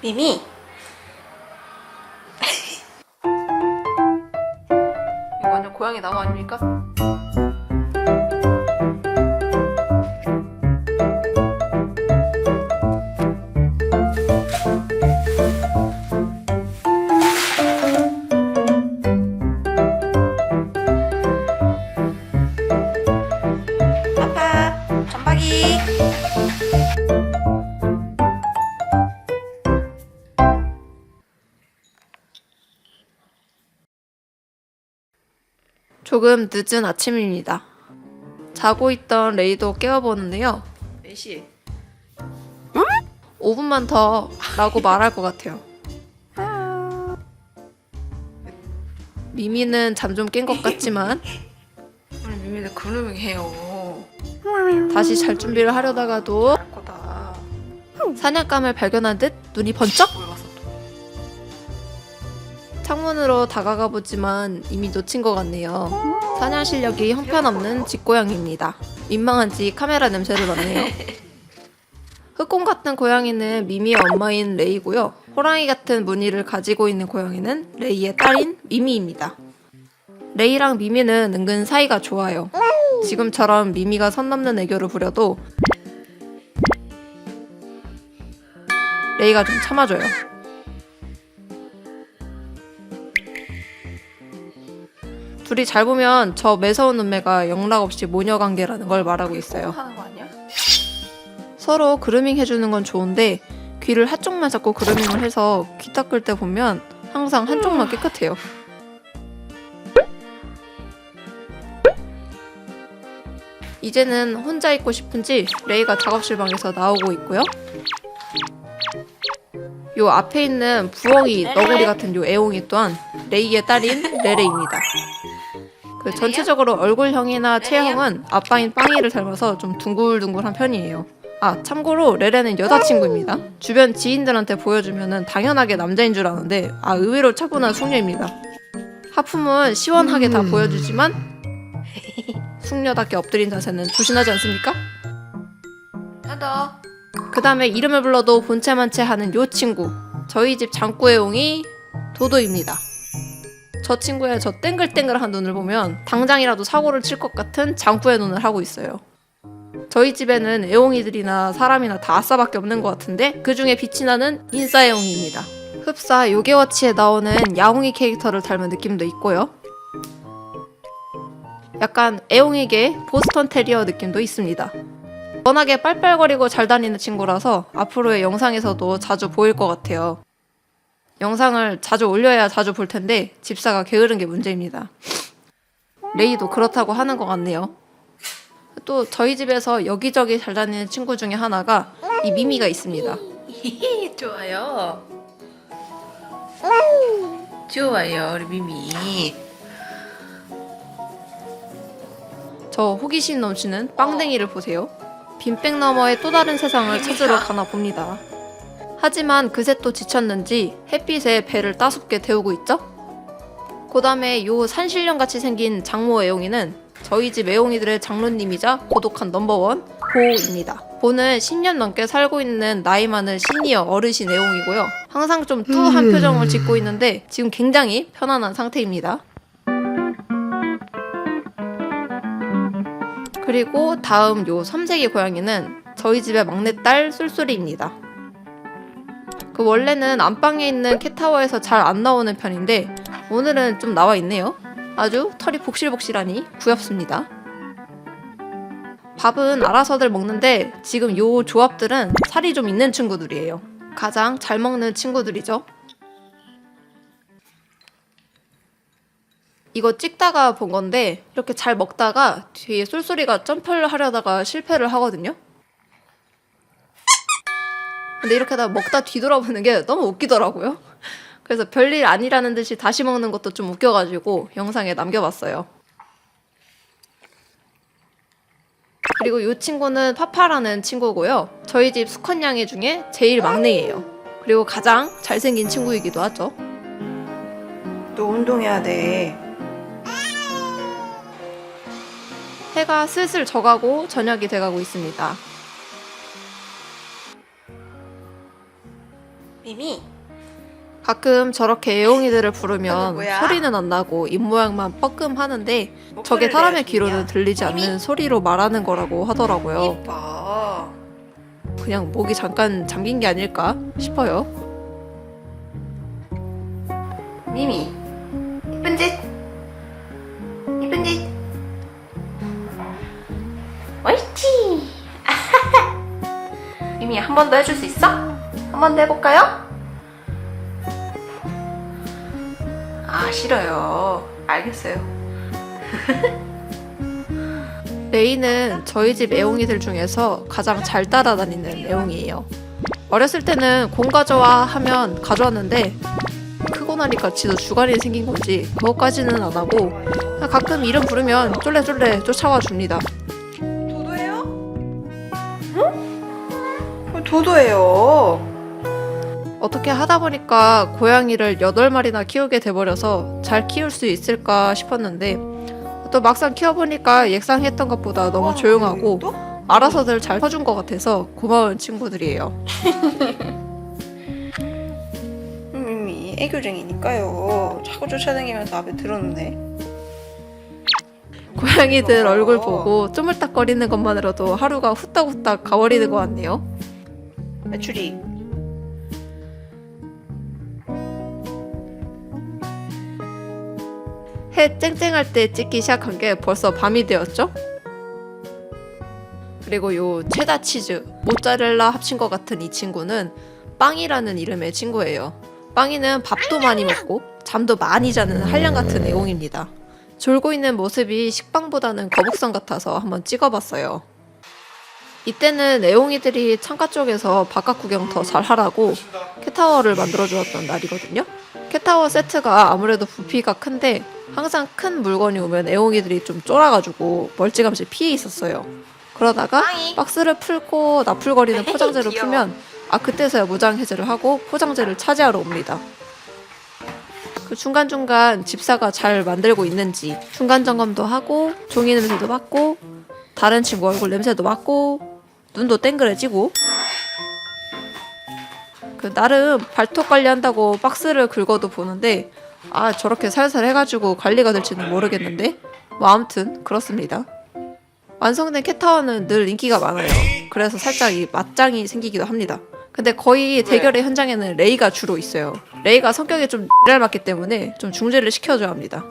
미미! 이거 완전 고양이 나무 아닙니까? 아빠! 점박이! 조금 늦은 아침입니다. 자고 있던 레이도 깨워보는데요. 몇 시? 5분만 더 라고 말할 것 같아요. 미미는 잠 좀 깬 것 같지만 오늘 미미는 그루밍 해요. 다시 잘 준비를 하려다가도 할 거다. 사냥감을 발견한 듯 눈이 번쩍! 뭘 봤어 또? 창문으로 다가가 보지만 이미 놓친 것 같네요. 사냥 실력이 형편없는 집고양이입니다. 민망한지 카메라 냄새를 맡네요. 흑곰 같은 고양이는 미미의 엄마인 레이고요. 호랑이 같은 무늬를 가지고 있는 고양이는 레이의 딸인 미미입니다. 레이랑 미미는 은근 사이가 좋아요. 지금처럼 미미가 선 넘는 애교를 부려도 레이가 좀 참아줘요. 둘이 잘 보면 저 매서운 눈매가 영락없이 모녀관계라는 걸 말하고 있어요. 하는 거 아니야? 서로 그루밍 해주는 건 좋은데 귀를 한쪽만 잡고 그루밍을 해서 귀 닦을 때 보면 항상 한쪽만 깨끗해요. 이제는 혼자 있고 싶은지 레이가 작업실 방에서 나오고 있고요. 요 앞에 있는 부엉이 너구리 같은 요 애옹이 또한 레이의 딸인 레레입니다. 그 전체적으로 얼굴형이나 체형은 아빠인 빵이를 닮아서 좀 둥글둥글한 편이에요. 아, 참고로 레레는 여자친구입니다. 주변 지인들한테 보여주면 당연하게 남자인 줄 아는데 의외로 차분한 숙녀입니다. 하품은 시원하게 다 보여주지만 숙녀답게 엎드린 자세는 조신하지 않습니까? 하다. 그 다음에 이름을 불러도 본체만체 하는 요 친구, 저희 집 장꾸애옹이 도도입니다. 저 친구의 저 땡글땡글한 눈을 보면 당장이라도 사고를 칠 것 같은 장꾸의 눈을 하고 있어요. 저희 집에는 애옹이들이나 사람이나 다 아싸밖에 없는 것 같은데 그 중에 빛이 나는 인싸애옹이입니다. 흡사 요괴워치에 나오는 야옹이 캐릭터를 닮은 느낌도 있고요. 약간 애옹이계 보스턴 테리어 느낌도 있습니다. 워낙에 빨빨거리고 잘 다니는 친구라서 앞으로의 영상에서도 자주 보일 것 같아요. 영상을 자주 올려야 자주 볼 텐데 집사가 게으른 게 문제입니다. 레이도 그렇다고 하는 것 같네요. 또 저희 집에서 여기저기 잘 다니는 친구 중에 하나가 이 미미가 있습니다. 좋아요. 좋아요, 우리 미미. 저 호기심 넘치는 빵댕이를 보세요. 빈백 너머의 또 다른 세상을 찾으러 가나 봅니다. 하지만 그새 또 지쳤는지 햇빛에 배를 따숩게 태우고 있죠? 그 다음에 요 산신령같이 생긴 장모 애옹이는 저희 집 애옹이들의 장로님이자 고독한 넘버원 보입니다. 보는 10년 넘게 살고 있는 나이 많은 시니어 어르신 애옹이고요. 항상 좀 뚜한 표정을 짓고 있는데 지금 굉장히 편안한 상태입니다. 그리고 다음 요 삼색이 고양이는 저희 집의 막내딸 쏠쏠이입니다. 그 원래는 안방에 있는 캣타워에서 잘 안 나오는 편인데 오늘은 좀 나와 있네요. 아주 털이 복실복실하니 귀엽습니다. 밥은 알아서들 먹는데 지금 요 조합들은 살이 좀 있는 친구들이에요. 가장 잘 먹는 친구들이죠. 이거 찍다가 본 건데 이렇게 잘 먹다가 뒤에 쏠쏠이가 점프를 하려다가 실패를 하거든요. 근데 이렇게 다 먹다 뒤돌아보는 게 너무 웃기더라고요. 그래서 별일 아니라는 듯이 다시 먹는 것도 좀 웃겨가지고 영상에 남겨봤어요. 그리고 이 친구는 파파라는 친구고요. 저희 집 수컷냥이 중에 제일 막내예요. 그리고 가장 잘생긴 친구이기도 하죠. 또 운동해야 돼. 해가 슬슬 져가고 저녁이 돼가고 있습니다. 미미. 가끔 저렇게 애옹이들을 부르면 뭐야? 소리는 안 나고 입모양만 뻐끔하는데 저게 목소리를 사람의 내야 귀로는 좋냐? 들리지 미미? 않는 소리로 말하는 거라고 하더라고요. 이뻐. 그냥 목이 잠깐 잠긴 게 아닐까 싶어요. 미미. 이쁜 짓. 이쁜 짓. 옳지. 미미 한 번 더 해줄 수 있어? 한 번 더 해볼까요? 아 싫어요. 알겠어요. 레이는 저희 집 애옹이들 중에서 가장 잘 따라다니는 애옹이에요. 어렸을 때는 공 가져와 하면 가져왔는데 크고 나니까 지도 주관이 생긴 건지 그것까지는 안 하고 그냥 가끔 이름 부르면 쫄래쫄래 쫓아와 줍니다. 도도예요? 응? 도도예요. 어떻게 하다 보니까 고양이를 8마리나 키우게 돼버려서 잘 키울 수 있을까 싶었는데 또 막상 키워보니까 예상했던 것보다 너무 조용하고 또? 알아서들 잘 커준 것 같아서 고마운 친구들이에요. 미미 애교쟁이니까요. 자꾸 쫓아다니면서 앞에 들어놓네. 고양이들 얼굴 보고 쪼물딱거리는 것만으로도 하루가 후딱후딱 가버리는 것 같네요. 메추리. 해 쨍쨍할 때 찍기 시작한 게 벌써 밤이 되었죠? 그리고 요 체다 치즈, 모짜렐라 합친 것 같은 이 친구는 빵이라는 이름의 친구예요. 빵이는 밥도 많이 먹고 잠도 많이 자는 한량 같은 애옹입니다. 졸고 있는 모습이 식빵보다는 거북선 같아서 한번 찍어봤어요. 이때는 애옹이들이 창가 쪽에서 바깥 구경 더 잘하라고 캣타워를 만들어주었던 날이거든요. 캣타워 세트가 아무래도 부피가 큰데 항상 큰 물건이 오면 애옹이들이 좀 쫄아가지고 멀찌감치 피해 있었어요. 그러다가 박스를 풀고 나풀거리는 포장재를 귀여워. 풀면 그때서야 무장 해제를 하고 포장재를 차지하러 옵니다. 그 중간중간 집사가 잘 만들고 있는지 중간 점검도 하고 종이 냄새도 맡고 다른 친구 얼굴 냄새도 맡고 눈도 땡그레지고 그 나름 발톱 관리한다고 박스를 긁어도 보는데 저렇게 살살 해가지고 관리가 될지는 모르겠는데 뭐 아무튼 그렇습니다. 완성된 캣타워는 늘 인기가 많아요. 그래서 살짝 이 맞짱이 생기기도 합니다. 근데 거의 대결의 현장에는 레이가 주로 있어요. 레이가 성격이 좀 X를 맞기 때문에 좀 중재를 시켜줘야 합니다.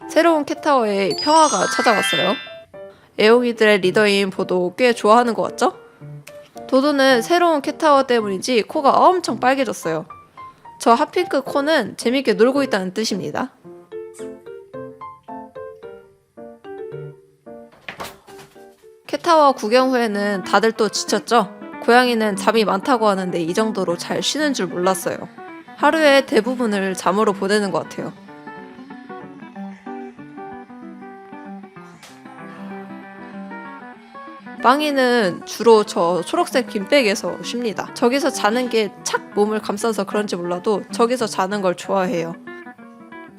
새로운 캣타워에 평화가 찾아왔어요. 애옹이들의 리더인 보도 꽤 좋아하는 것 같죠? 도도는 새로운 캣타워 때문인지 코가 엄청 빨개졌어요. 저 핫핑크 코는 재밌게 놀고 있다는 뜻입니다. 캣타워 구경 후에는 다들 또 지쳤죠? 고양이는 잠이 많다고 하는데 이 정도로 잘 쉬는 줄 몰랐어요. 하루의 대부분을 잠으로 보내는 것 같아요. 빵이는 주로 저 초록색 빈백에서 쉽니다. 저기서 자는 게 착 몸을 감싸서 그런지 몰라도 저기서 자는 걸 좋아해요.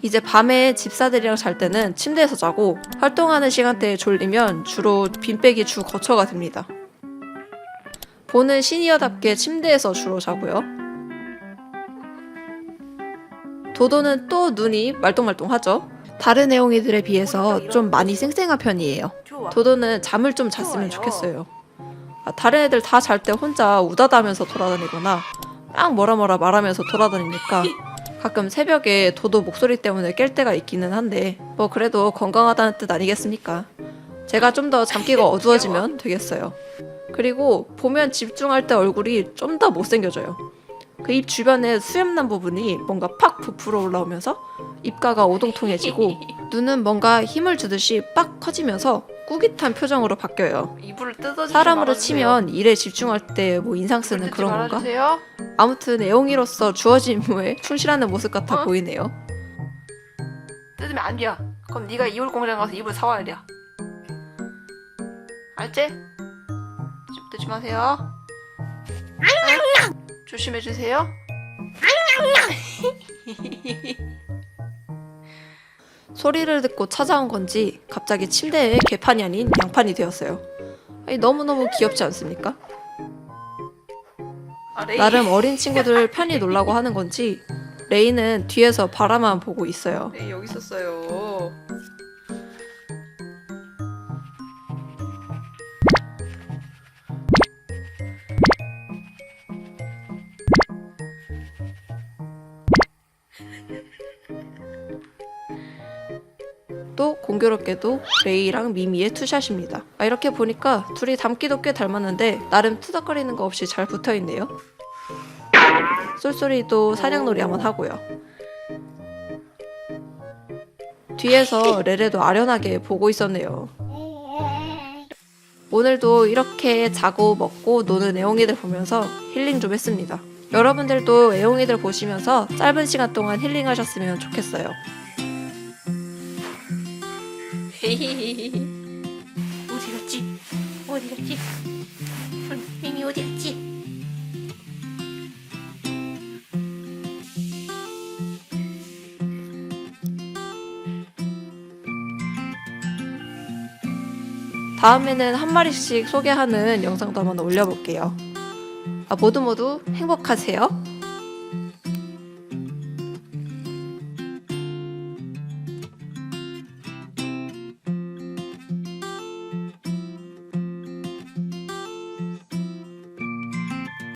이제 밤에 집사들이랑 잘 때는 침대에서 자고 활동하는 시간대에 졸리면 주로 빈백이 주 거처가 됩니다. 보는 시니어답게 침대에서 주로 자고요. 도도는 또 눈이 말똥말똥하죠. 다른 애옹이들에 비해서 좀 많이 쌩쌩한 편이에요. 좋아. 도도는 잠을 좀 잤으면 좋겠어요. 다른 애들 다 잘 때 혼자 우다다면서 돌아다니거나 막 뭐라 말하면서 돌아다니니까 가끔 새벽에 도도 목소리 때문에 깰 때가 있기는 한데 뭐 그래도 건강하다는 뜻 아니겠습니까? 제가 좀 더 잠기가 어두워지면 되겠어요. 그리고 보면 집중할 때 얼굴이 좀 더 못생겨져요. 그 입 주변에 수염난 부분이 뭔가 팍 부풀어 올라오면서 입가가 오동통해지고 눈은 뭔가 힘을 주듯이 빡 커지면서 꾸깃한 표정으로 바뀌어요. 이불을 뜯어주지 사람으로 말아주세요. 치면 일에 집중할 때 뭐 인상 쓰는 뜯지 그런 건가? 말아주세요. 아무튼 애옹이로서 주어진 임무에 충실하는 모습 같아 보이네요. 뜯으면 안 돼. 그럼 네가 이불 공장 가서 이불 사와야 돼. 알지? 뜯지 마세요. 조심해 주세요. 소리를 듣고 찾아온 건지 갑자기 침대에 개판이 아닌 양판이 되었어요. 아니, 너무너무 귀엽지 않습니까? 레이. 나름 어린 친구들 편히 놀라고 하는 건지 레이는 뒤에서 바라만 보고 있어요. 레이 여기 있었어요. 또 공교롭게도 레이랑 미미의 투샷입니다. 이렇게 보니까 둘이 닮기도 꽤 닮았는데 나름 투닥거리는 거 없이 잘 붙어있네요. 쏠쏠이도 사냥놀이 한번 하고요. 뒤에서 레레도 아련하게 보고 있었네요. 오늘도 이렇게 자고 먹고 노는 애옹이들 보면서 힐링 좀 했습니다. 여러분들도 애옹이들 보시면서 짧은 시간 동안 힐링하셨으면 좋겠어요. 어디 갔지? 어디 갔지? 미미 어디 갔지? 다음에는 한 마리씩 소개하는 영상도 한번 올려볼게요. 모두 행복하세요.